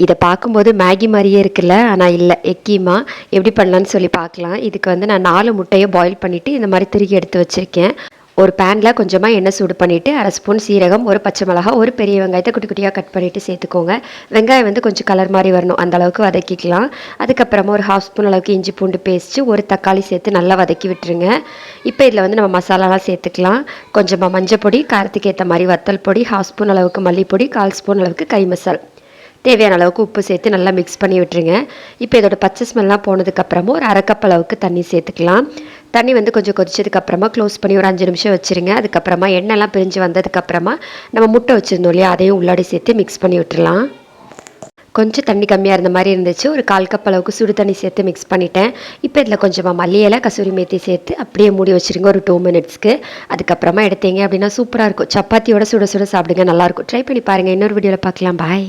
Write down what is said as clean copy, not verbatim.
இதை பார்க்கும்போது மேகி மாதிரியே இருக்குல்ல, ஆனால் இல்லை, எக் கீமா. எப்படி பண்ணலான்னு சொல்லி பார்க்கலாம். இதுக்கு வந்து நான் 4 முட்டையை பாயில் பண்ணிவிட்டு இந்த மாதிரி திருகி எடுத்து வச்சுருக்கேன். ஒரு பேனில் கொஞ்சமாக எண்ணெய் சூடு பண்ணிவிட்டு 1/2 ஸ்பூன் சீரகம், ஒரு பச்சை மிளகா, ஒரு பெரிய வெங்காயத்தை குட்டி குட்டியாக கட் பண்ணிவிட்டு சேர்த்துக்கோங்க. வெங்காயம் வந்து கொஞ்சம் கலர் மாதிரி வரணும், அந்த அளவுக்கு வதக்கிக்கலாம். அதுக்கப்புறமா ஒரு 1/2 ஸ்பூன் அளவுக்கு இஞ்சி பூண்டு பேஸ்ட்டு, ஒரு தக்காளி சேர்த்து நல்லா வதக்கி விட்டுருங்க. இப்போ இதில் வந்து நம்ம மசாலாலாம் சேர்த்துக்கலாம். கொஞ்சமாக மஞ்சள் பொடி, காரத்துக்கு ஏற்ற மாதிரி வத்தல் பொடி, 1/2 ஸ்பூன் அளவுக்கு மல்லிப்பொடி, 1/4 ஸ்பூன் அளவுக்கு கை மசால், தேவையான அளவுக்கு உப்பு சேர்த்து நல்லா மிக்ஸ் பண்ணி விட்டுருங்க. இப்போ இதோட பச்சை ஸ்மெல்லாம் போனதுக்கப்புறமா ஒரு 1/2 கப் அளவுக்கு தண்ணி சேர்த்துக்கலாம். தண்ணி வந்து கொஞ்சம் கொதிச்சதுக்கப்புறமா க்ளோஸ் பண்ணி ஒரு 5 நிமிஷம் வச்சுருங்க. அதுக்கப்புறமா எண்ணெய்லாம் பிரிஞ்சு வந்ததுக்கப்புறமா நம்ம முட்டை வச்சுருந்தோம் இல்லையா, அதையும் உள்ளாடி சேர்த்து மிக்ஸ் பண்ணி விட்டுடலாம். கொஞ்சம் தண்ணி கம்மியாக இருந்த மாதிரி இருந்துச்சு. ஒரு 1/4 கப் அளவுக்கு சுடு தண்ணி சேர்த்து மிக்ஸ் பண்ணிட்டேன். இப்போ இதில் கொஞ்சமாக மல்லி இலை, கசூரி மேத்தி சேர்த்து அப்படியே மூடி வச்சுருங்க ஒரு 2 மினிட்ஸ்க்கு. அதுக்கப்புறமா எடுத்தீங்க அப்படின்னா சூப்பராக இருக்கும். சப்பாத்தியோட சுட சுட சாப்பிடுங்க, நல்லாயிருக்கும். ட்ரை பண்ணி பாருங்கள். இன்னொரு வீடியோவில் பார்க்கலாம். பாய்.